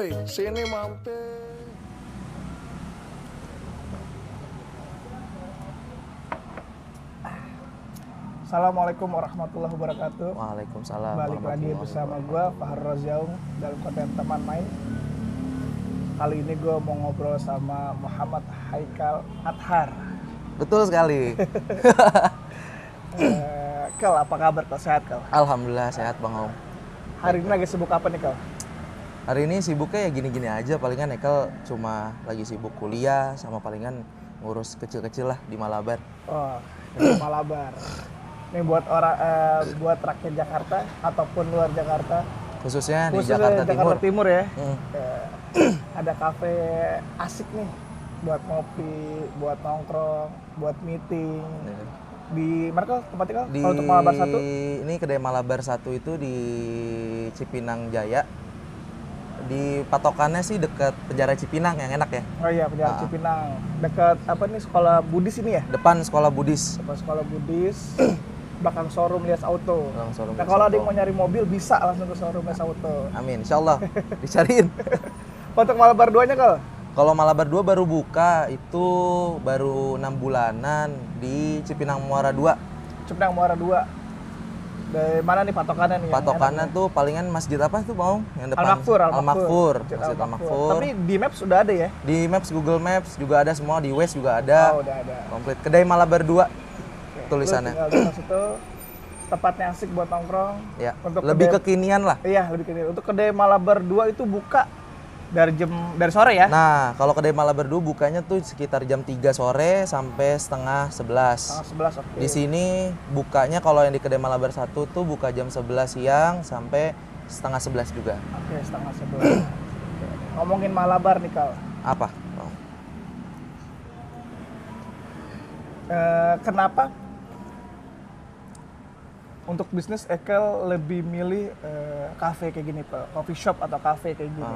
Woi, sini mampir. Assalamualaikum warahmatullahi wabarakatuh. Waalaikumsalam. Balik lagi bersama gue, Fahar Roziaung, dalam konten teman main. Kali ini gue mau ngobrol sama Muhammad Haikal Athar. Betul sekali. Kal, apa kabar? Kal, sehat Kal? Alhamdulillah sehat Bang Om. Hari ini lagi sibuk apa nih Kal? Hari ini sibuknya ya gini-gini aja, palingan Ekel cuma lagi sibuk kuliah sama palingan ngurus kecil-kecil lah di Malabar. Oh, di Malabar. Ini buat orang, buat rakyat Jakarta ataupun luar Jakarta. Khususnya di Khususnya Jakarta Timur. Timur ya. Hmm. Ada kafe asik nih buat ngopi, buat nongkrong, buat meeting. Di mana Kal tempatnya Kal? Kalau untuk Malabar 1? Ini kedai Malabar 1 itu di Cipinang Jaya. Di patokannya sih dekat penjara Cipinang yang enak ya. Oh iya, penjara Cipinang. Dekat apa nih, sekolah Buddhis ini ya? Depan sekolah Buddhis. Depan sekolah Buddhis. Belakang showroom Lias Auto. Showroom Nah, Lias kalau ada Auto. yang mau nyari mobil bisa langsung ke showroom Lias Auto. Amin, insyaallah dicariin. Untuk Malabar 2-nya Kal? Kalau Malabar 2 baru buka, itu baru 6 bulanan di Cipinang Muara 2. Cipinang Muara 2. Dari mana nih patokannya nih? Patokannya tuh palingan masjid apa tuh Bang? Yang depan Al-Makfur. Masjid Al-Makfur. Tapi di Maps sudah ada ya? Di Maps, Google Maps juga ada semua, di Waze juga ada. Oh, udah ada. Komplit. Kedai Malabar 2 tulisannya. Terus tinggal di situ, tempatnya asik buat nongkrong. Ya. Untuk Lebih kedai- kekinian lah. Iya, lebih kecil. Untuk kedai Malabar 2 itu buka dari sore ya? Nah, kalau kedai Malabar 2 bukanya tuh sekitar jam 3 sore sampai setengah 11. 11, oke. Di sini bukanya kalau yang di kedai Malabar 1 tuh buka jam 11 siang sampai setengah 11 juga. Oke, setengah 11. Ngomongin Malabar nih Kal. Apa? Kenapa untuk bisnis Ekel lebih milih kafe kayak gini Pak? Coffee shop atau kafe kayak gini?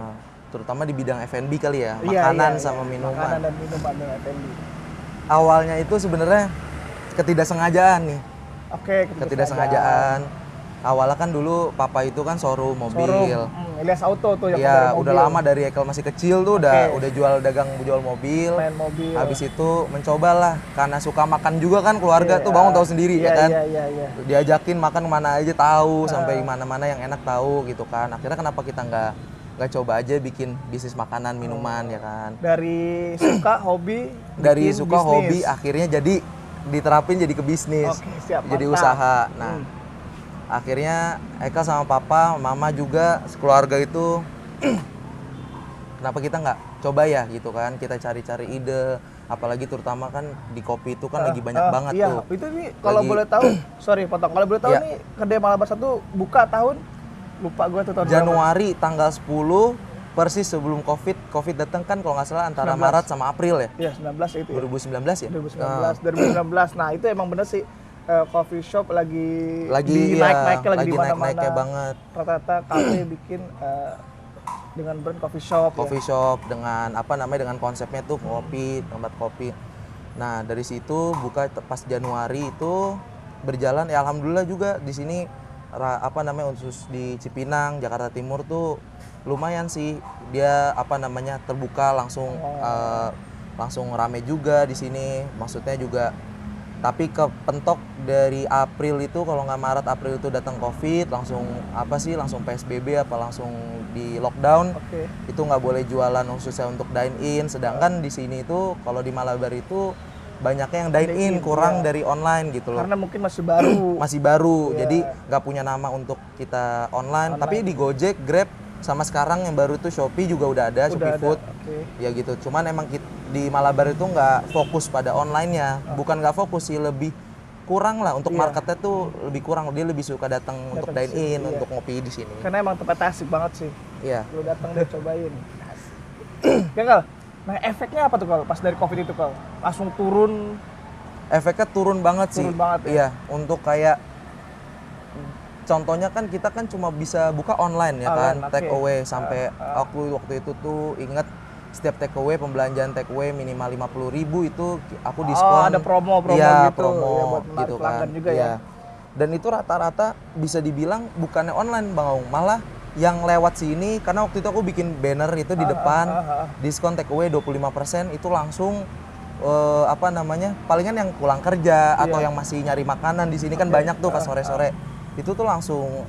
Terutama di bidang F&B kali ya, Iya, makanan iya, sama iya. minuman. Makanan dan minuman dan F&B. Awalnya itu sebenarnya ketidaksengajaan nih. Oke, Ketidaksengajaan. Awalnya kan dulu papa itu kan showroom mobil. Lias Auto tuh yang Iya, dari udah mobil. lama dari Ekel masih kecil tuh udah jual mobil. Main mobil. Habis itu mencobalah karena suka makan juga kan keluarga Iya. tuh Bang tahu sendiri ya kan. Iya. Diajakin makan kemana aja tahu, sampai mana-mana yang enak tahu gitu kan. Akhirnya kenapa kita nggak coba aja bikin bisnis makanan minuman ya kan. Dari suka hobi Dari bikin suka bisnis. hobi akhirnya jadi diterapin jadi ke bisnis. Oke, siap, Jadi mantap. usaha. Nah, akhirnya Eka sama papa, mama juga sekeluarga itu kenapa kita nggak coba ya gitu kan. Kita cari-cari ide, apalagi terutama kan di kopi itu kan lagi banyak banget iya, tuh. itu nih kalau Lagi- boleh tahu, sorry potong. Kalau boleh tahu Iya. nih kedai Malabar 1 buka tahun lupa gue tuh tahun berapa. Januari tanggal 10 persis sebelum Covid datang kan kalau nggak salah antara 19. Maret sama April ya. Iya, 19 itu ya. 2019 ya? 2019. Nah, itu emang bener sih coffee shop lagi Lagi naik-naiknya lagi di mana-mana. naik-naiknya banget. Rata-rata kafe bikin dengan brand coffee shop Coffee shop dengan apa namanya dengan konsepnya tuh kopi, tempat kopi. Nah, dari situ buka pas Januari itu berjalan ya alhamdulillah juga di sini apa namanya khusus di Cipinang, Jakarta Timur tuh lumayan sih. Dia apa namanya terbuka langsung langsung rame juga di sini. Maksudnya juga tapi kepentok dari April itu kalau nggak Maret April itu datang Covid langsung langsung PSBB apa langsung di lockdown. Oke. Itu nggak boleh jualan khususnya untuk dine in, sedangkan di sini itu kalau di Malabar itu banyaknya yang dine in kurang dari online gitu loh. Karena mungkin masih baru. Masih baru, Iya. jadi nggak punya nama untuk kita online. Tapi di Gojek, Grab, sama sekarang yang baru tuh Shopee juga udah ada, Shopee ada, Food. oke. Ya gitu. Cuman emang di Malabar itu nggak fokus pada online-nya. Bukan nggak fokus sih, lebih kurang lah untuk marketnya tuh lebih kurang. Dia lebih suka datang untuk dine in, iya. untuk ngopi di sini. Karena emang tempatnya asik banget sih. Iya. Lu datang deh cobain. Ya Kal. Nah, efeknya apa tuh Kal pas dari Covid itu Kal? Langsung turun. Efeknya turun banget sih. Turun banget ya? Iya, untuk kayak contohnya kan kita kan cuma bisa buka online ya kan, Online, take oke. away sampai aku waktu itu tuh inget setiap take away, pembelanjaan take away minimal 50.000 itu aku diskon. ada promo Iya, gitu. promo Ya, buat menarik gitu kan. pelanggan juga ya. Iya. Dan itu rata-rata bisa dibilang bukannya online Bang Aung, malah yang lewat sini, karena waktu itu aku bikin banner itu di depan, diskon take away 25%, itu langsung apa namanya, palingan yang pulang kerja atau yang masih nyari makanan di sini kan banyak tuh pas sore-sore. Itu tuh langsung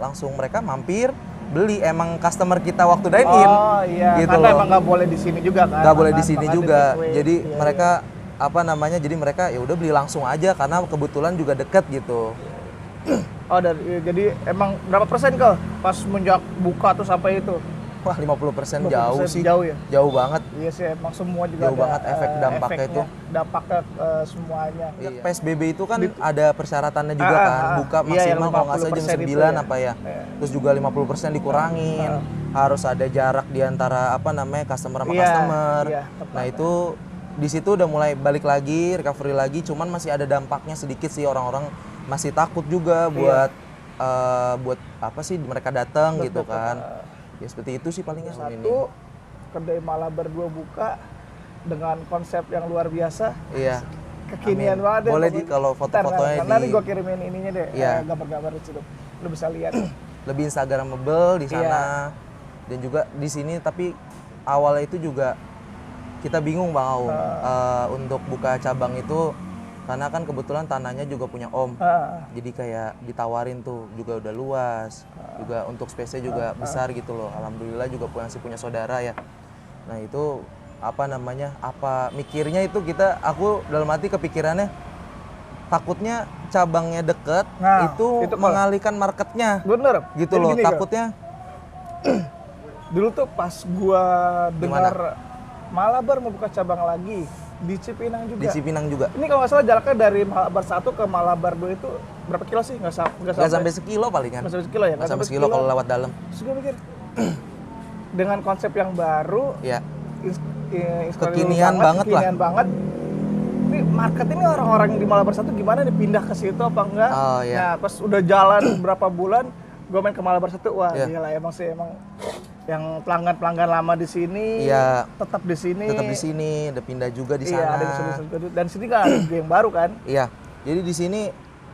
langsung mereka mampir beli, emang customer kita waktu dine in. Oh iya, gitu karena loh. emang nggak boleh di sini juga kan. Nggak boleh di sini juga. take away. Jadi Iya, mereka apa namanya? Jadi mereka ya udah beli langsung aja karena kebetulan juga deket gitu. Oh, jadi emang berapa persen ke pas menjak buka tuh sampai itu? Wah, 50% 50% jauh sih. jauh ya? Jauh banget. Iya sih, emang semua juga Jauh ada banget efek dampaknya efeknya, itu. dampaknya semuanya. Iya. PSBB itu kan ada persyaratannya juga kan. Buka Iya, yang maksimal kalau nggak salah jam 50% itu 9 ya. apa ya. Iya. Terus juga 50% dikurangin. Harus ada jarak di antara apa namanya customer sama Iya, customer. iya, tepat. Nah, itu di situ udah mulai balik lagi, recovery lagi, cuman masih ada dampaknya sedikit sih, orang-orang masih takut juga buat buat apa sih mereka datang gitu kan. Ya seperti itu sih palingnya. Satu, kedai Malabar 2 buka dengan konsep yang luar biasa. Iya. Kekinian Amin. banget. Boleh pokoknya. di kalau foto-fotonya Ntar, nanti gue kirimin ininya deh, Iya. gambar-gambar di situ. Lu bisa lihat. lebih instagramable di sana. Iya. Dan juga di sini, tapi awalnya itu juga kita bingung Bang Aung untuk buka cabang itu, karena kan kebetulan tanahnya juga punya Om. Jadi kayak ditawarin tuh juga udah luas, juga untuk space-nya juga besar gitu loh. Alhamdulillah juga masih punya saudara ya. Nah itu apa namanya, apa mikirnya itu aku dalam hati kepikirannya takutnya cabangnya deket, itu mengalihkan marketnya. Bener. Gitu loh, takutnya. Dulu tuh pas gua dengar Malabar mau buka cabang lagi di Cipinang juga. Di Cipinang juga. Ini kalau nggak salah jaraknya dari Malabar 1 ke Malabar 2 itu berapa kilo sih? Nggak sampai sekilo palingan. Nggak sampai sekilo ya? Nggak sampai sekilo kalau lewat dalam. Terus gue mikir, dengan konsep yang baru, ya, kekinian banget. Ini market ini orang-orang di Malabar 1 gimana nih, pindah ke situ apa enggak? Oh, iya. Nah, pas udah jalan berapa bulan, gue main ke Malabar 1, wah gila emang yang pelanggan lama di sini tetap di sini. Udah pindah juga di sana. Iya, ada dan sini kan ada yang baru kan? Iya. Jadi di sini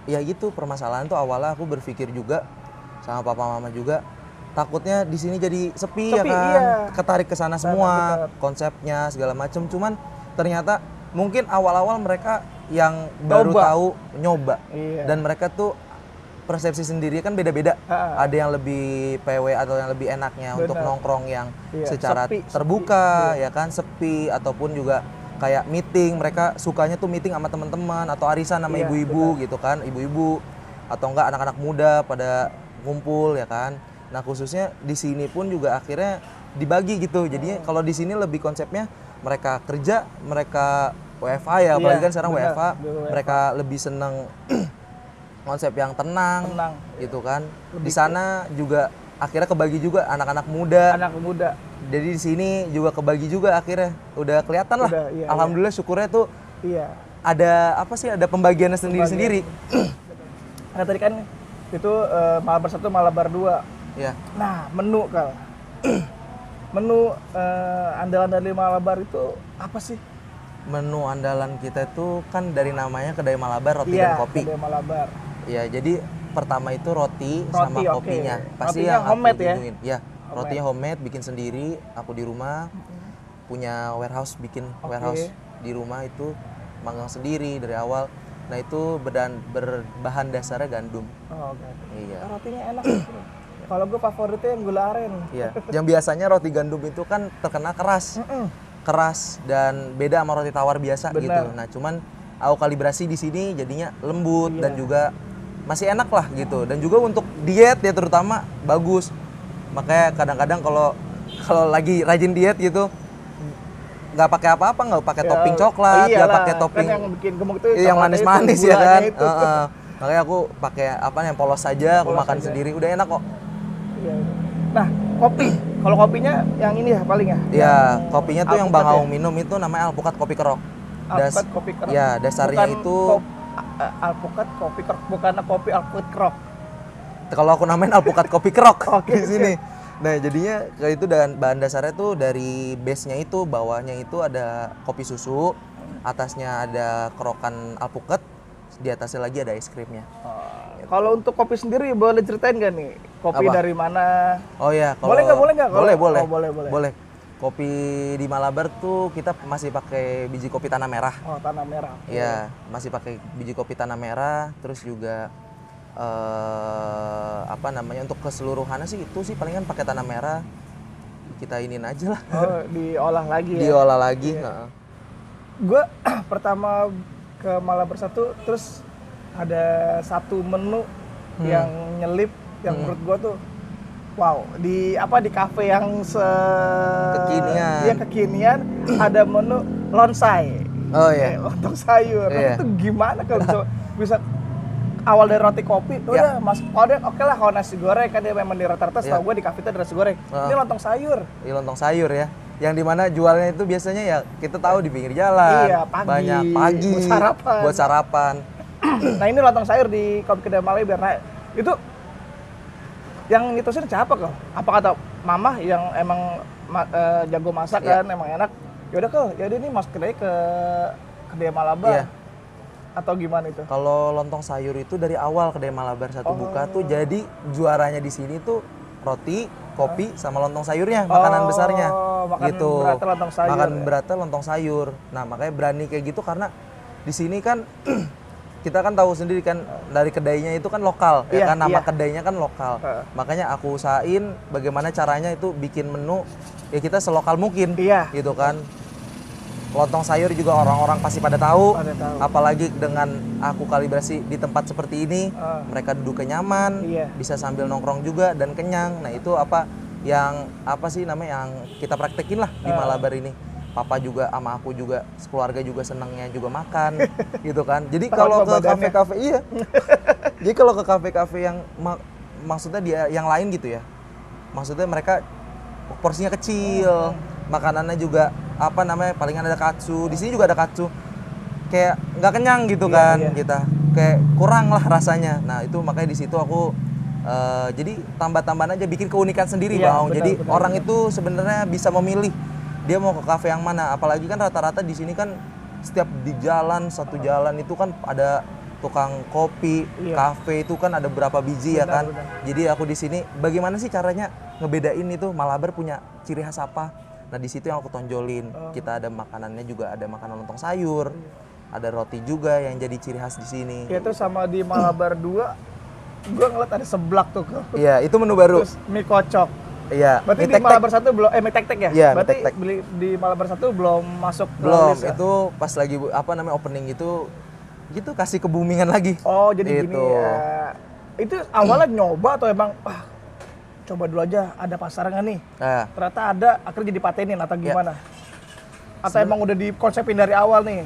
ya gitu, permasalahan tuh awalnya aku berpikir juga sama papa mama juga, takutnya di sini jadi sepi ya kan. Iya. Ketarik ke sana semua, konsepnya segala macem. Cuman ternyata mungkin awal-awal mereka yang baru tahu nyoba. Iya. Dan mereka tuh persepsi sendiri kan beda-beda. Ada yang lebih PW atau yang lebih enaknya untuk nongkrong yang secara terbuka, ya kan, sepi, ataupun juga kayak meeting. Mereka sukanya tuh meeting sama teman-teman atau arisan sama ibu-ibu gitu kan, ibu-ibu atau enggak anak-anak muda pada ngumpul ya kan. Nah, khususnya di sini pun juga akhirnya dibagi gitu. Jadinya kalau di sini lebih konsepnya mereka kerja, mereka WFH ya, apalagi kan sekarang WFH, mereka lebih seneng konsep yang tenang gitu kan. Di sana juga akhirnya kebagi juga anak-anak muda. Jadi di sini juga kebagi juga akhirnya. Udah kelihatan lah. Alhamdulillah syukurnya tuh ada apa sih, ada pembagiannya sendiri-sendiri. Nah, tadi kan itu Malabar 1, Malabar 2. Iya. Nah, menu Kal. Menu andalan dari Malabar itu apa sih? Menu andalan kita itu kan dari namanya Kedai Malabar, roti dan kopi. Kedai Malabar. Ya, jadi pertama itu roti sama kopinya. Pasti rotinya yang homemade aku kunjungin. Ya, rotinya homemade, bikin sendiri. Aku di rumah punya warehouse, bikin warehouse di rumah itu, manggang sendiri dari awal. Nah, itu berbahan dasarnya gandum. Oh, gandum. Iya. Rotinya enak. Kalau gue favoritnya yang gula aren. Iya. Yang biasanya roti gandum itu kan terkenal keras. Keras dan beda sama roti tawar biasa gitu. Nah, cuman aku kalibrasi di sini jadinya lembut dan juga masih enak lah gitu. Dan juga untuk diet ya terutama bagus. Makanya kadang-kadang kalau lagi rajin diet gitu, nggak pakai apa-apa, nggak pakai topping coklat, nggak pakai topping kan yang bikin gemuk itu yang manis-manis ya kan. Makanya aku pakai yang polos saja, aku makan sendiri, udah enak kok. Nah, kopi. Kalau kopinya yang ini ya paling ya? Iya, kopinya tuh yang Bang Aung minum itu namanya Alpukat Kopi Kerok. Alpukat Kopi Kerok. Ya, dasarnya itu Alpukat Kopi Kerok, bukan kopi Alpukat Kerok. Kalau aku namain Alpukat Kopi Kerok di sini. Nah, jadinya kayak itu, dan bahan dasarnya tuh dari base-nya itu, bawahnya itu ada kopi susu, atasnya ada kerokan alpukat, di atasnya lagi ada es krimnya. Kalau untuk kopi sendiri boleh ceritain gak nih? kopi Apa? dari mana? Oh ya, kalau Boleh nggak? Boleh, boleh. Oh, boleh. Boleh. Kopi di Malabar tuh kita masih pakai biji kopi tanah merah. Oh, tanah merah. Iya, masih pakai biji kopi tanah merah, terus juga apa namanya untuk keseluruhannya sih itu sih palingan pakai tanah merah. Kita iniin aja lah. Oh, diolah lagi ya. Diolah lagi. Iya. Gue pertama ke Malabar satu, terus ada satu menu yang nyelip, yang menurut gue tuh wow, di kafe yang Kekinian. Iya, kekinian ada menu lonsai. Oh iya. Lontong sayur. Iya. Itu gimana kalau bisa awal dari roti kopi, udah mas, oke lah kalau nasi goreng kan dia memang di rata-rata setahu gue di kafe itu ada nasi goreng. Ini lontong sayur. Ini lontong sayur ya. Yang dimana jualnya itu biasanya ya kita tahu di pinggir jalan. Iya, pagi. Banyak pagi. Buat sarapan. Nah ini lontong sayur di kopi kedai Malabar. Nah itu yang ngitusin siapa kok? Apa kata mama yang emang jago masak kan, emang enak. Yaudah kok, yaudah ini mas kedai ke kedai Malabar. Iya. Atau gimana itu? Kalau lontong sayur itu dari awal kedai Malabar satu buka tuh jadi juaranya di sini tuh roti, kopi sama lontong sayurnya, makanan besarnya. Makan Gitu. beratnya lontong sayur. Makan beratnya lontong sayur. Nah, makanya berani kayak gitu karena di sini kan kita kan tahu sendiri kan dari kedainya itu kan lokal, ya kan nama kedainya kan lokal. Makanya aku usahain bagaimana caranya itu bikin menu ya kita selokal mungkin. Gitu kan. Lontong sayur juga orang-orang pasti pada tahu. Apalagi dengan aku kalibrasi di tempat seperti ini, mereka duduknya nyaman, bisa sambil nongkrong juga dan kenyang. Nah, itu yang sih namanya yang kita praktekin lah di Malabar ini. Papa juga sama aku juga, keluarga juga senangnya juga makan gitu kan. Jadi kalau ke kafe-kafe Jadi kalau ke kafe-kafe yang maksudnya dia yang lain gitu ya. Maksudnya mereka porsinya kecil, makanannya juga palingan ada katsu. Di sini juga ada katsu. Kayak nggak kenyang gitu kan kita. Kayak kurang lah rasanya. Nah, itu makanya di situ aku jadi tambah-tambahan aja bikin keunikan sendiri, Bang. Jadi orang itu sebenarnya bisa memilih dia mau ke kafe yang mana. Apalagi kan rata-rata di sini kan setiap di jalan satu jalan itu kan ada tukang kopi, kafe itu kan ada berapa biji ya kan. Jadi aku di sini bagaimana sih caranya ngebedain itu Malabar punya ciri khas apa? Nah, di situ yang aku tonjolin. Kita ada makanannya juga, ada makanan lontong sayur. Ada roti juga yang jadi ciri khas di sini. Ya terus sama di Malabar 2 gue ngeliat ada seblak tuh. Iya, itu menu baru. Terus mie kocok. Iya. Berarti di Malabar 1 belum mie tek-tek ya? Iya, berarti tek-tek. di Malabar 1 belum masuk ke belum list, ya? itu pas lagi opening itu gitu kasih kebumingan lagi. Oh, jadi gitu. gini ya. Itu awalnya nyoba atau emang coba dulu aja ada pasar nggak nih? Nah, Ternyata ada, akhirnya jadi patenin atau gimana? Atau emang udah dikonsepin dari awal nih?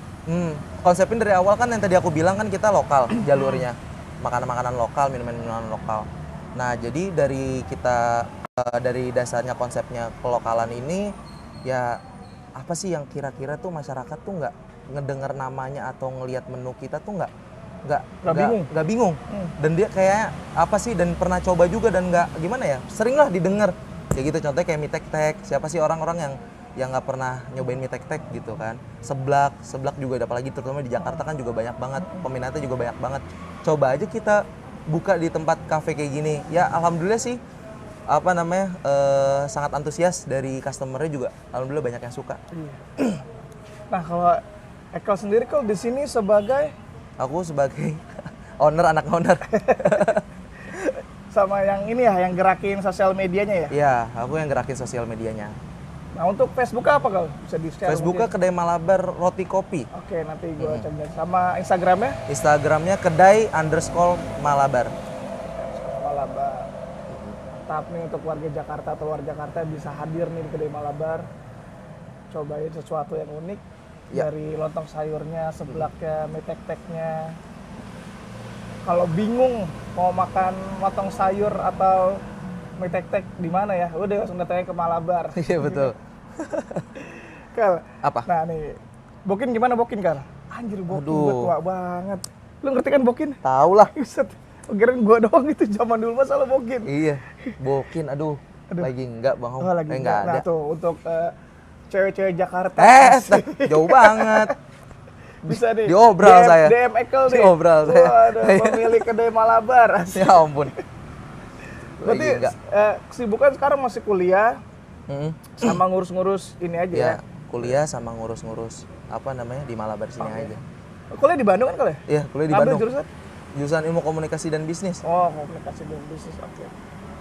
Konsepin dari awal kan yang tadi aku bilang kan kita lokal jalurnya. Makanan-makanan lokal, minuman-minuman lokal. Nah, jadi dari kita dari dasarnya konsepnya kelokalan ini ya apa sih yang kira-kira tuh masyarakat tuh nggak ngedengar namanya atau ngelihat menu kita tuh nggak bingung. Dan dia kayak apa sih dan pernah coba juga dan nggak gimana ya sering lah didengar kayak gitu. Contohnya kayak mie tek-tek, siapa sih orang-orang yang nggak pernah nyobain mie tek-tek gitu kan. Seblak juga apalagi terutama di Jakarta kan juga banyak banget, peminatnya juga banyak banget. Coba aja kita buka di tempat kafe kayak gini. Ya alhamdulillah sih sangat antusias dari customernya juga. Alhamdulillah banyak yang suka. Nah, kalau Ekel sendiri kalau di sini sebagai aku sebagai anak owner. Sama yang ini ya, yang gerakin sosial medianya ya? Iya, aku yang gerakin sosial medianya. Nah, untuk Facebook apa kalau bisa di-share? Facebooknya Kedai Malabar Roti Kopi. Oke, nanti gue coba. Sama Instagramnya? Instagramnya kedai_malabar. Malabar. Tahap nih untuk warga Jakarta atau luar Jakarta bisa hadir nih di Kedai Malabar. Cobain sesuatu yang unik. Dari lontong sayurnya, seblaknya, mie tek-teknya. Kalau bingung mau makan lontong sayur atau mie tek-tek di mana ya? Udah langsung datangnya ke Malabar. Iya betul. Kal. Apa? Nah nih, Bokin gimana Bokin Kal? Anjir Bokin gue tua banget. Lu ngerti kan Bokin? Tahu lah. Buset. Kirain gue doang itu zaman dulu masalah Bokin. Iya, Bokin. Aduh. Lagi enggak Bang. Lagi enggak ada. Nah tuh untuk cewek-cewek Jakarta. Jauh banget. Bisa nih. Diobral saya. DM Ekel nih. Diobral saya. Waduh, pemilik Kedai Malabar. Ya ampun. Berarti enggak. kesibukan sekarang masih kuliah Mm-mm. sama ngurus-ngurus ini aja ya. Ya, kuliah sama ngurus-ngurus apa namanya di Malabar sini aja. Kuliah di Bandung kan kalian? Iya, kuliah di Ngambil Bandung. jurusan? Jurusan Ilmu Komunikasi dan Bisnis. Oh, komunikasi dan bisnis. Oke.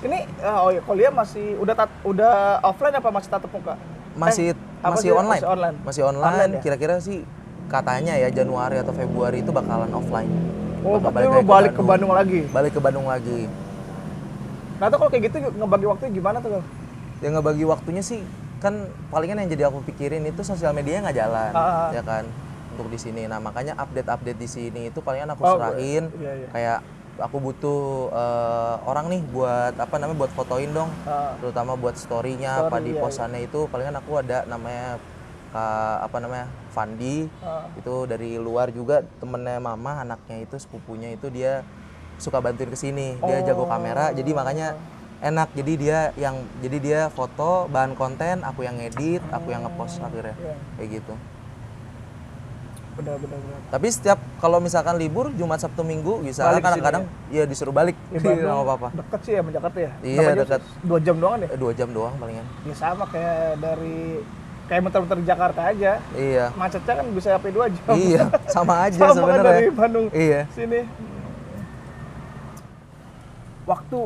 Ini oh ya, kuliah masih udah offline apa masih tatap muka? Masih apa masih sih? online. Masih online. Masih online. Online ya? Kira-kira sih katanya ya Januari atau Februari itu bakalan offline. Oh, Bakal berarti lu lagi balik ke Bandung lagi. Balik ke Bandung lagi. Nah, tuh kalau kayak gitu ngebagi waktunya gimana tuh? Kal? Ya ngebagi waktunya sih kan palingan yang jadi aku pikirin itu sosial media nggak jalan, ya kan untuk di sini. Nah makanya update di sini itu palingan aku serahin. Iya. Kayak aku butuh orang nih buat apa namanya buat fotoin dong, terutama buat story-nya apa di posannya itu palingan aku ada namanya apa namanya Fandi itu dari luar juga temennya mama, anaknya itu sepupunya itu dia suka bantuin kesini, dia jago kamera jadi makanya enak, jadi dia foto bahan konten, aku yang edit, aku yang ngepost akhirnya kayak gitu. Benar. Tapi setiap kalau misalkan libur Jumat Sabtu Minggu bisa kadang-kadang ya disuruh balik sama papa. Deket sih ya Jakarta ya? Iya dekat. 2 jam doang ya? 2 jam doang palingan. Ya sama kayak muter-muter di Jakarta aja. Iya. Macetnya kan bisa sampai 2 jam. Iya, sama aja sama sebenarnya. kan dari Bandung sini. Waktu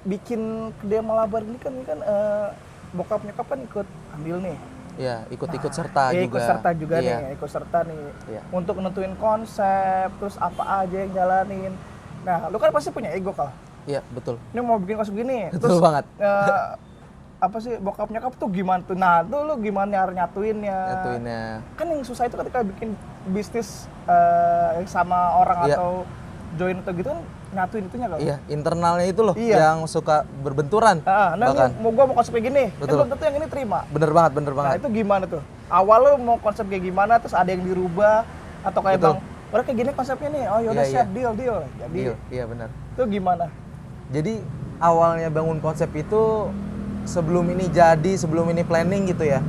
bikin kedai Malabar ini kan bokap nyokap kan ikut ambil nih. Iya, ikut serta juga. Ikut serta juga nih, ikut serta nih. Iya. Untuk nentuin konsep, terus apa aja yang jalanin. Nah, lu kan pasti punya ego, Kal. Iya, betul. Ini mau bikin konsep gini. Betul terus, banget. Apa sih bokap nyokap tuh gimana tuh? Nah, tuh lu gimana nyatuinnya? Kan yang susah itu ketika bikin bisnis sama orang atau join atau gitu kan nyatuin itunya kan? Iya, internalnya itu loh yang suka berbenturan. Nah, gua mau konsep kayak gini, betul. Kan tentu yang ini terima. Bener banget. Nah, itu gimana tuh? Awal lu mau konsep kayak gimana, terus ada yang dirubah atau kayak bang, udah kayak gini konsepnya nih, oh yaudah siap, deal. Jadi, iya benar. Itu gimana? Jadi awalnya bangun konsep itu sebelum ini planning gitu ya.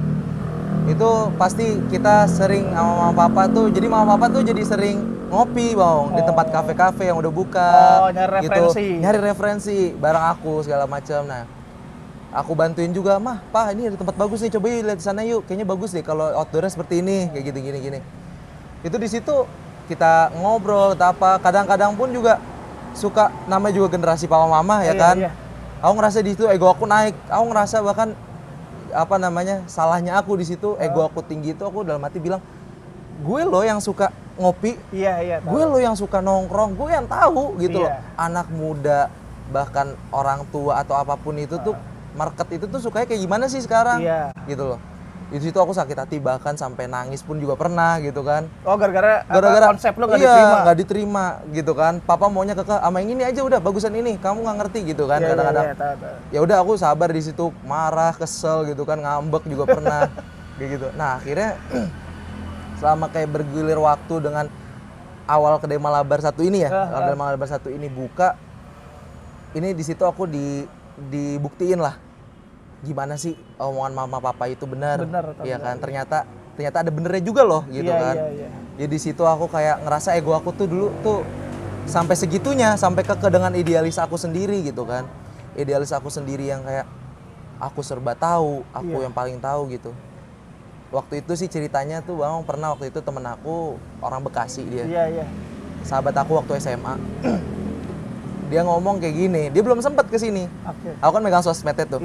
Itu pasti kita sering sama mama papa tuh, jadi mama papa tuh jadi sering ngopi bang di tempat kafe-kafe yang udah buka. Nyari referensi. Gitu. Nyari referensi barang aku segala macam. Nah, aku bantuin juga, mah, pak ini ada tempat bagus nih, coba lihat di sana yuk. Kayaknya bagus deh kalau outdoornya seperti ini, kayak gini. Itu di situ kita ngobrol atau apa. Kadang-kadang pun juga suka namanya juga generasi papa mama ya kan. Iya. Aku ngerasa di situ ego aku naik. Aku ngerasa bahkan apa namanya salahnya aku di situ ego aku tinggi itu aku dalam hati bilang gue loh yang suka ngopi, gue loh yang suka nongkrong, gue yang tahu gitu loh. Anak muda bahkan orang tua atau apapun itu tuh market itu tuh sukanya kayak gimana sih sekarang, gitu loh. Di situ aku sakit hati bahkan sampai nangis pun juga pernah gitu kan. Oh gara-gara konsep lo nggak nggak diterima gitu kan. Papa maunya sama yang ini aja udah bagusan ini, kamu nggak ngerti gitu kan kadang-kadang. Ya udah aku sabar di situ, marah, kesel gitu kan, ngambek juga pernah kayak gitu. Nah akhirnya selama kayak bergilir waktu dengan awal kedai Malabar 1 ini ya, kedai Malabar 1 ini buka, ini di situ aku dibuktiin lah gimana sih omongan mama papa itu benar ya kan, ternyata ada benernya juga loh gitu kan. Jadi di situ aku kayak ngerasa ego aku tuh dulu tuh sampai segitunya, sampai ke dengan idealis aku sendiri gitu kan, idealis aku sendiri yang kayak aku serba tahu, aku yang paling tahu gitu. Waktu itu sih ceritanya tuh bang, pernah waktu itu temen aku orang Bekasi dia, sahabat aku waktu SMA. Dia ngomong kayak gini, dia belum sempet kesini. Aku kan megang sosmednya tuh,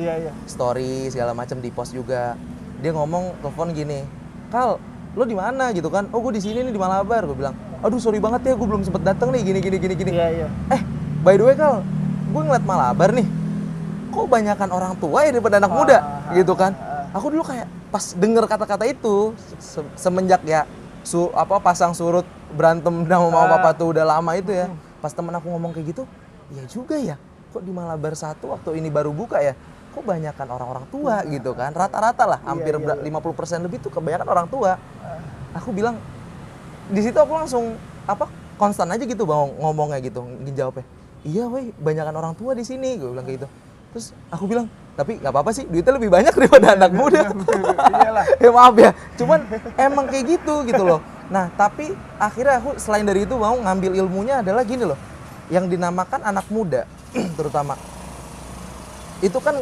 story segala macam di post juga. Dia ngomong telepon gini, Kal, lo di mana gitu kan? Oh gue di sini nih di Malabar. Gue bilang, aduh sorry banget ya, gue belum sempet datang nih gini. By the way Kal, gue ngeliat Malabar nih, kok banyakan orang tua ya daripada anak muda gitu kan? Aku dulu kayak pas denger kata-kata itu semenjak ya pasang surut berantem sama mama papa tuh udah lama itu ya. Pas temen aku ngomong kayak gitu, iya juga ya. Kok di Malabar 1 waktu ini baru buka ya? Kok banyakan orang-orang tua gitu kan? Rata-rata lah, hampir 50% lebih tuh kebanyakan orang tua. Aku bilang di situ aku langsung konstan aja gitu bang ngomongnya gitu, jawabnya. Iya weh, banyakan orang tua di sini, gue bilang kayak gitu. Terus aku bilang, tapi nggak apa-apa sih, duitnya lebih banyak daripada anak muda. Iyalah. Ya maaf ya, cuman emang kayak gitu loh. Nah tapi akhirnya aku selain dari itu mau ngambil ilmunya adalah gini loh, yang dinamakan anak muda terutama itu kan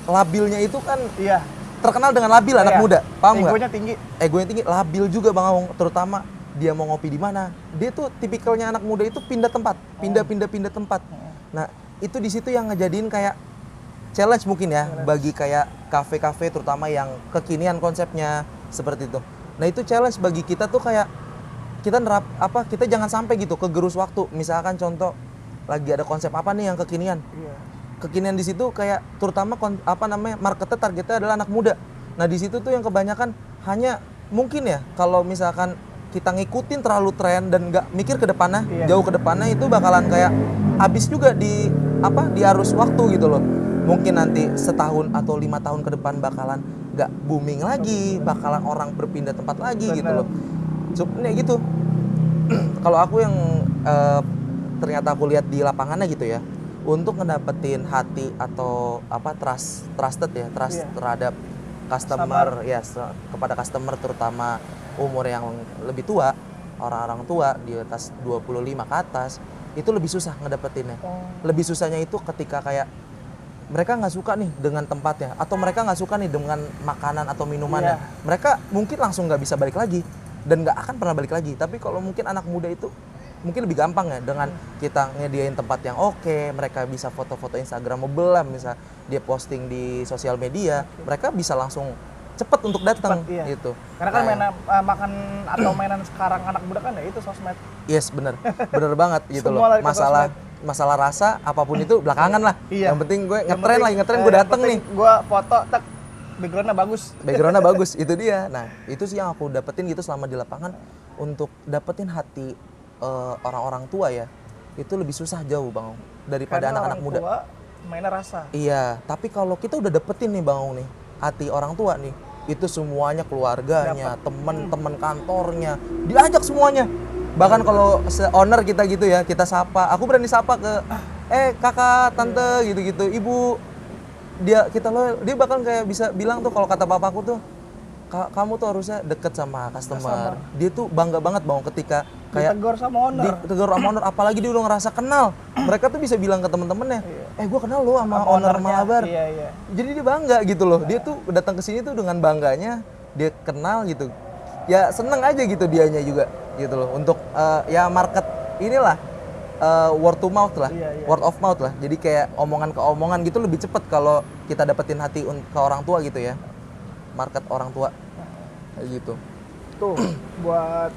labilnya itu kan Iya. terkenal dengan labil anak Iya. muda, paham nggak? Egonya tinggi. Egonya tinggi, labil juga Bang Aung, terutama dia mau ngopi di mana. Dia tuh tipikalnya anak muda itu pindah tempat, pindah tempat. Nah, itu di situ yang ngejadiin kayak challenge mungkin ya bagi kayak kafe-kafe terutama yang kekinian konsepnya seperti itu. Nah, itu challenge bagi kita tuh kayak kita kita jangan sampai gitu kegerus waktu. Misalkan contoh lagi ada konsep apa nih yang kekinian. Iya. Kekinian di situ kayak terutama marketnya targetnya adalah anak muda. Nah, di situ tuh yang kebanyakan hanya mungkin ya kalau misalkan kita ngikutin terlalu tren dan nggak mikir ke depannya, jauh ke depannya, itu bakalan kayak habis juga di arus waktu gitu loh. Mungkin nanti setahun atau 5 tahun ke depan bakalan nggak booming lagi, bakalan orang berpindah tempat lagi gitu loh. Sebenarnya gitu. Kalau aku yang ternyata aku lihat di lapangannya gitu ya, untuk ngedapetin hati atau trust terhadap customer, kepada customer terutama umur yang lebih tua, orang-orang tua di atas 25 ke atas, itu lebih susah ngedapetinnya. Lebih susahnya itu ketika kayak mereka nggak suka nih dengan tempatnya, atau mereka nggak suka nih dengan makanan atau minumannya. Mereka mungkin langsung nggak bisa balik lagi dan nggak akan pernah balik lagi. Tapi kalau mungkin anak muda itu mungkin lebih gampang ya, dengan kita nyediain tempat yang oke, mereka bisa foto-foto Instagramable lah, misal dia posting di sosial media, mereka bisa langsung cepet untuk datang gitu. Karena kan makan atau mainan sekarang anak muda kan ya itu sosmed. Yes, bener banget gitu loh. Masalah rasa apapun itu belakangan lah. Yang penting gue ngetren gue dateng nih. Gue foto, backgroundnya bagus. Itu dia. Nah, itu sih yang aku dapetin gitu selama di lapangan, untuk dapetin hati orang-orang tua ya. Itu lebih susah jauh Bang, daripada anak-anak muda. Tua mainnya rasa. Iya, tapi kalau kita udah dapetin nih Bang nih, hati orang tua nih, itu semuanya, keluarganya, temen-temen kantornya, diajak semuanya. Bahkan kalau owner kita gitu ya, kita sapa, aku berani sapa ke kakak, tante gitu-gitu, ibu, dia bakal kayak bisa bilang tuh, kalau kata papaku tuh, kamu tuh harusnya deket sama customer. Dia tuh bangga banget Bang ketika kayak ditegur sama owner, apalagi dia udah ngerasa kenal. Mereka tuh bisa bilang ke temen-temennya, gue kenal lo sama owner Malabar. Jadi dia bangga gitu loh. Dia tuh datang ke sini tuh dengan bangganya, dia kenal gitu. Ya seneng aja gitu dianya juga gitu loh. Untuk ya market inilah word to mouth lah, word of mouth lah. Jadi kayak omongan ke omongan gitu lebih cepet kalau kita dapetin hati ke orang tua gitu ya. Market orang tua kayak gitu. Tuh buat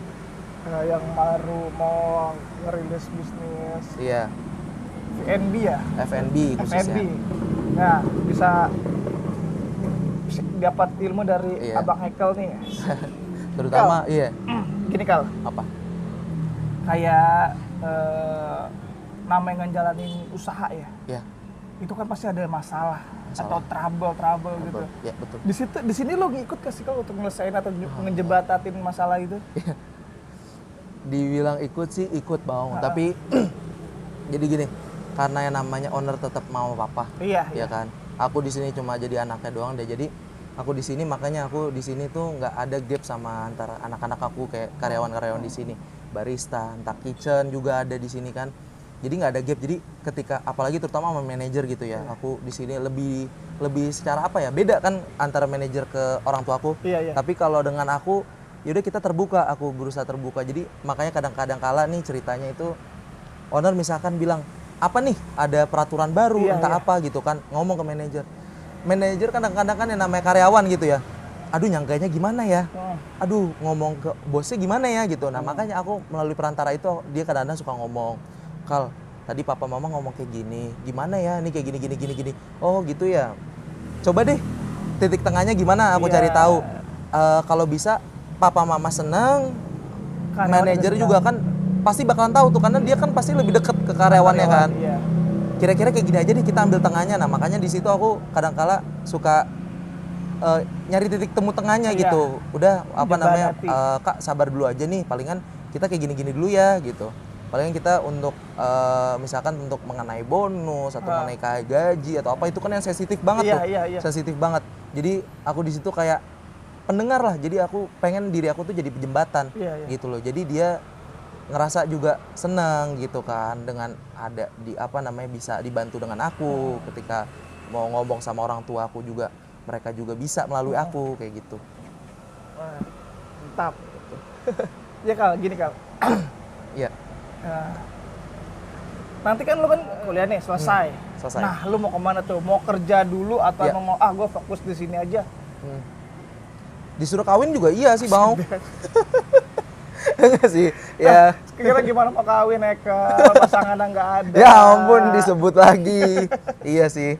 yang baru mau ngerilis bisnis. Iya. F&B ya. F&B khususnya. Nah, bisa dapat ilmu dari Abang Hekel nih. Terutama Kal, gini Kal. Apa? Kayak namanya ngejalanin usaha ya. Iya. Itu kan pasti ada masalah atau trouble gitu. Ya, betul. Di sini lo ngikut kasih Kal untuk nyelesain atau ngejebatatin masalah itu? Iya. Dibilang ikut sih ikut Bang, tapi jadi gini, karena yang namanya owner tetap mau papa. Iya. Kan. Aku di sini cuma jadi anaknya doang deh. Jadi aku di sini, makanya aku di sini tuh nggak ada gap sama antara anak-anak aku kayak karyawan-karyawan di sini. Barista, entah kitchen juga ada di sini kan. Jadi nggak ada gap. Jadi ketika apalagi terutama sama manajer gitu ya, aku di sini lebih secara apa ya, beda kan antara manajer ke orang tua aku. Tapi kalau dengan aku, yaudah kita terbuka, aku berusaha terbuka. Jadi makanya kadang-kadang kala nih ceritanya itu owner misalkan bilang apa nih, ada peraturan baru apa gitu kan, ngomong ke manajer. Manajer kadang-kadang kan yang namanya karyawan gitu ya, aduh nyangkanya gimana ya, aduh ngomong ke bosnya gimana ya gitu. Nah makanya aku melalui perantara itu, dia kadang-kadang suka ngomong, Kal, tadi papa mama ngomong kayak gini, gimana ya, ini kayak gini. Oh gitu ya, coba deh titik tengahnya gimana, aku cari tahu. Kalau bisa papa mama senang, manajer juga kan pasti bakalan tahu tuh, karena dia kan pasti lebih deket ke karyawannya kan. Kira-kira kayak gini aja nih, kita ambil tengahnya. Nah makanya di situ aku kadang-kala suka nyari titik temu tengahnya gitu. Udah Kak sabar dulu aja nih, palingan kita kayak gini-gini dulu ya gitu. Palingan kita untuk misalkan untuk mengenai bonus atau mengenai gaji atau apa, itu kan yang sensitif banget tuh. Sensitif banget. Jadi aku di situ kayak pendengar lah. Jadi aku pengen diri aku tuh jadi jembatan gitu loh. Jadi dia ngerasa juga senang gitu kan dengan ada bisa dibantu dengan aku ketika mau ngomong sama orang tua aku juga mereka juga bisa melalui aku kayak gitu. Wah, mantap. Ya Kal, gini Kal. Iya. Nah, nanti kan lu kan kuliah nih selesai. Selesai. Nah, lu mau kemana tuh? Mau kerja dulu atau Ya. mau gue fokus di sini aja? Disuruh kawin juga iya sih Bang. Enggak sih. Ya. Kira gimana mau kawin Eka? Pasangannya nggak ada. Ya ampun disebut lagi. Iya sih.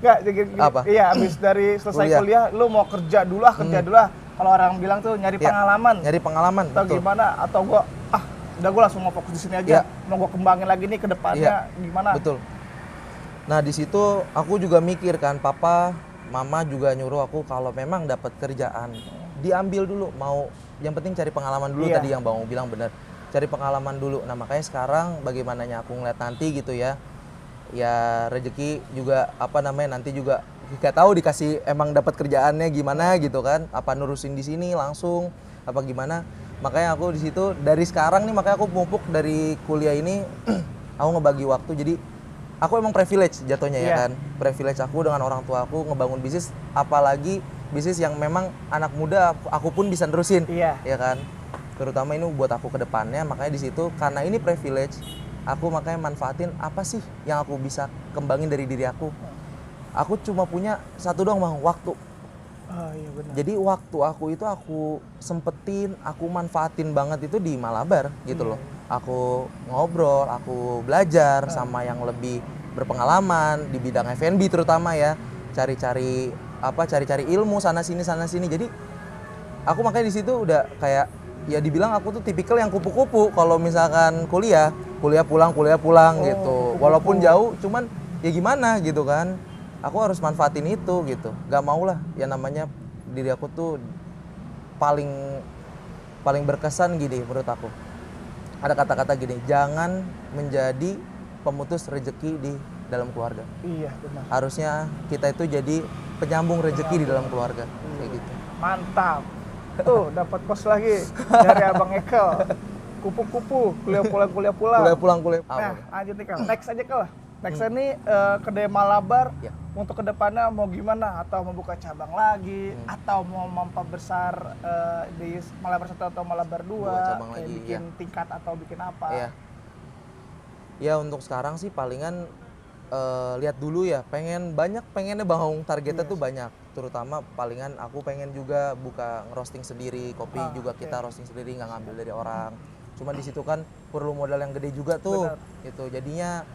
Nggak, Apa? iya abis dari selesai kuliah, lu mau kerja dulu kerja dulu. Kalau orang bilang tuh nyari pengalaman. Nyari pengalaman. Atau Betul. gimana? Atau gua udah gua langsung mau fokus di sini aja. Mau gua kembangin lagi nih ke depannya gimana? Betul. Nah, di situ aku juga mikir kan, papa, mama juga nyuruh aku kalau memang dapat kerjaan, diambil dulu, mau yang penting cari pengalaman dulu tadi yang Bang bilang benar. Cari pengalaman dulu. Nah, makanya sekarang bagaimananya aku ngeliat nanti gitu ya. Ya rezeki juga nanti juga gak tahu dikasih emang dapat kerjaannya gimana gitu kan, apa nurusin di sini langsung apa gimana. Makanya aku di situ dari sekarang nih, makanya aku mumpuk dari kuliah ini aku ngebagi waktu. Jadi aku emang privilege jatuhnya ya kan, privilege aku dengan orang tua aku ngebangun bisnis, apalagi bisnis yang memang anak muda aku pun bisa nerusin ya kan, terutama ini buat aku ke depannya. Makanya di situ karena ini privilege, aku makanya manfaatin apa sih yang aku bisa kembangin dari diri aku. Aku cuma punya satu doang Bang, waktu. Iya benar. Jadi waktu aku itu aku sempetin, aku manfaatin banget itu di Malabar gitu loh. Aku ngobrol, aku belajar sama yang lebih berpengalaman di bidang F&B terutama ya. Cari-cari ilmu sana sini. Jadi aku makanya di situ udah kayak ya dibilang aku tuh tipikal yang kupu-kupu kalau misalkan kuliah pulang gitu. Walaupun jauh cuman ya gimana gitu kan. Aku harus manfaatin itu gitu. Gak mau lah ya namanya diri aku tuh paling berkesan gini menurut aku. Ada kata-kata gini, jangan menjadi pemutus rezeki di dalam keluarga. Iya benar. Harusnya kita itu jadi penyambung rezeki di dalam keluarga kayak gitu. Mantap. Tuh dapat kos lagi dari Abang Ekel. Kupu-kupu, kuliah pulang. Nah, lanjut nih Kal. Next aja Kal. Next ini kedai Malabar untuk kedepannya mau gimana? Atau mau buka cabang lagi? Atau mau memperbesar di Malabar 1 atau Malabar 2? Buka cabang lagi, bikin tingkat atau bikin apa? Iya. Ya untuk sekarang sih palingan lihat dulu ya. Pengennya bangun targetnya tuh banyak. Terutama palingan aku pengen juga buka ngerosting sendiri, kopi juga kita roasting sendiri, nggak ngambil dari orang. Cuma di situ kan perlu modal yang gede juga tuh. Gitu. Jadinya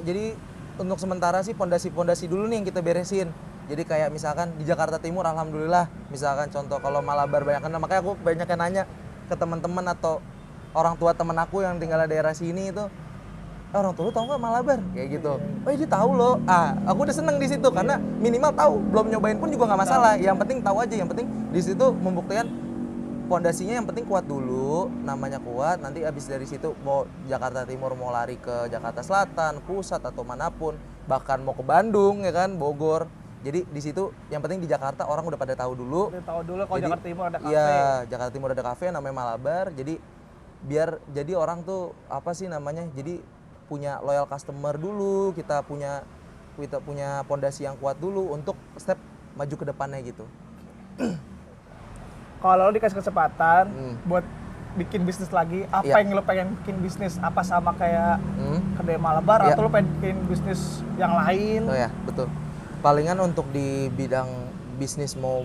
jadi untuk sementara sih pondasi dulu nih yang kita beresin. Jadi kayak misalkan di Jakarta Timur alhamdulillah, misalkan contoh kalau Malabar banyak kan, makanya aku banyak yang nanya ke teman-teman atau orang tua temen aku yang tinggal di daerah sini itu, orang tua lu tahu nggak Malabar kayak gitu. Oh dia tahu loh. Aku udah seneng di situ karena minimal tahu, belum nyobain pun juga nggak masalah. Yang penting tahu aja, yang penting di situ membuktikan pondasinya yang penting kuat dulu, namanya kuat. Nanti abis dari situ mau Jakarta Timur, mau lari ke Jakarta Selatan, pusat atau manapun, bahkan mau ke Bandung ya kan, Bogor. Jadi di situ yang penting di Jakarta orang udah pada tahu dulu. Udah tahu dulu kalau Jakarta Timur ada kafe. Iya, Jakarta Timur ada kafe namanya Malabar. Jadi biar jadi orang tuh jadi punya loyal customer dulu, kita punya pondasi yang kuat dulu untuk step maju ke depannya gitu. Kalau lo dikasih kesempatan buat bikin bisnis lagi, apa yang lo pengen bikin bisnis? Apa sama kayak kedai Malabar atau lo pengen bikin bisnis yang lain? Oh ya, betul. Palingan untuk di bidang bisnis mau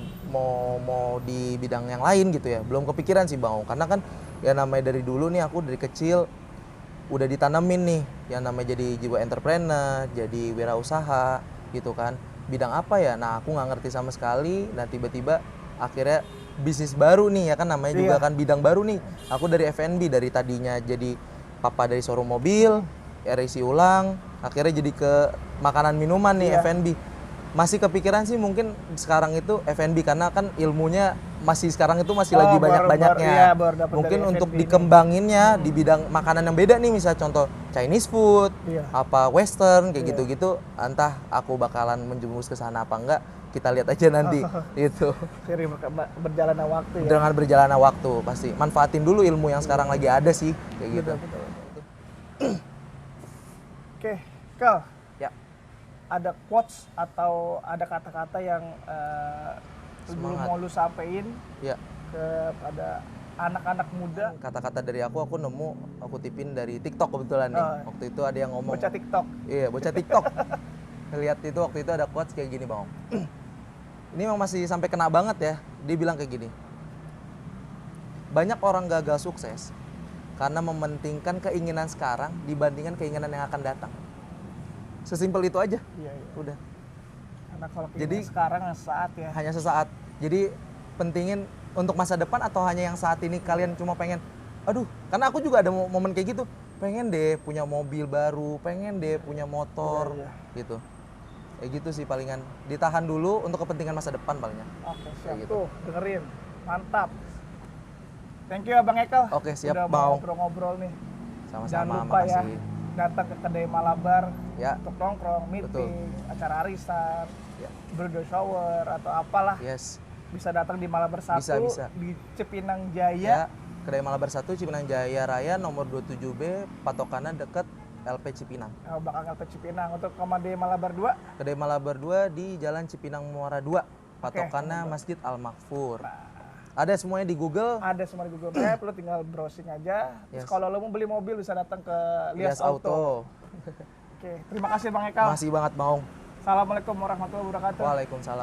di bidang yang lain gitu ya. Belum kepikiran sih Bang, karena kan ya namanya dari dulu nih aku dari kecil udah ditanamin nih yang namanya jadi jiwa entrepreneur, jadi wirausaha gitu kan. Bidang apa ya? Nah, aku nggak ngerti sama sekali. Nah, tiba-tiba akhirnya bisnis baru nih ya kan, namanya juga kan bidang baru nih. Aku dari F&B, dari tadinya jadi papa dari showroom mobil, RIC ulang, akhirnya jadi ke makanan minuman nih F&B. Masih kepikiran sih mungkin sekarang itu F&B karena kan ilmunya sekarang itu masih lagi banyak-banyaknya. Mungkin untuk dikembanginnya di bidang makanan yang beda nih, misalnya contoh Chinese food, apa Western kayak gitu-gitu, entah aku bakalan menjumus ke sana apa enggak, kita lihat aja nanti itu. Seiring berjalannya waktu ya. Dengan berjalannya waktu pasti manfaatin dulu ilmu yang sekarang lagi ada sih kayak gitu. Oke, Kal. Ya. ada quotes atau ada kata-kata yang lu Semangat. mau lu sampein Ya, kepada anak-anak muda? kata-kata dari aku nemu, aku tipin dari TikTok kebetulan nih. Oh. Waktu itu ada yang ngomong. Baca TikTok. Iya, bocah TikTok. Lihat itu waktu itu ada quotes kayak gini, Bang. Ini memang masih sampai kena banget ya. Dia bilang kayak gini. Banyak orang gagal sukses karena mementingkan keinginan sekarang dibandingkan keinginan yang akan datang. Sesimpel itu aja. Iya, iya. Udah. Karena kalau Jadi- sekarang saat ya. Hanya sesaat. Jadi pentingin untuk masa depan atau hanya yang saat ini kalian cuma pengen, aduh, karena aku juga ada momen kayak gitu. Pengen deh punya mobil baru, pengen deh punya motor, Iya, gitu. Kayak gitu sih palingan. Ditahan dulu untuk kepentingan masa depan palingan. Oke, siap Kayak gitu. tuh, dengerin. Mantap. Thank you Abang Ekel. Oke, siap, Udah Bang. mau ngobrol-ngobrol nih. Jangan Sama-sama, lupa ya, makasih. datang ke kedai Malabar Ya, untuk nongkrong, meeting, acara arisan, Ya. bridal shower atau apalah. yes. Bisa datang di Malabar 1 Bisa. di Cipinang Ya, Jaya. Kedai Malabar 1 Cipinang Jaya Raya nomor 27B, patokannya deket LP Cipinang. Bakal LP Cipinang. Untuk Kedai Malabar 2, Kedai Malabar 2 di Jalan Cipinang Muara 2, patokannya Masjid Al-Makfur. Ada semuanya di Google. ada semua di Google Map, lu tinggal browsing aja. Terus Yes. kalau lu mau beli mobil bisa datang ke Lias Lias Auto. Auto. Oke, terima kasih Bang Ekal. Masih banget, Bang. Assalamualaikum warahmatullahi wabarakatuh. Waalaikumsalam.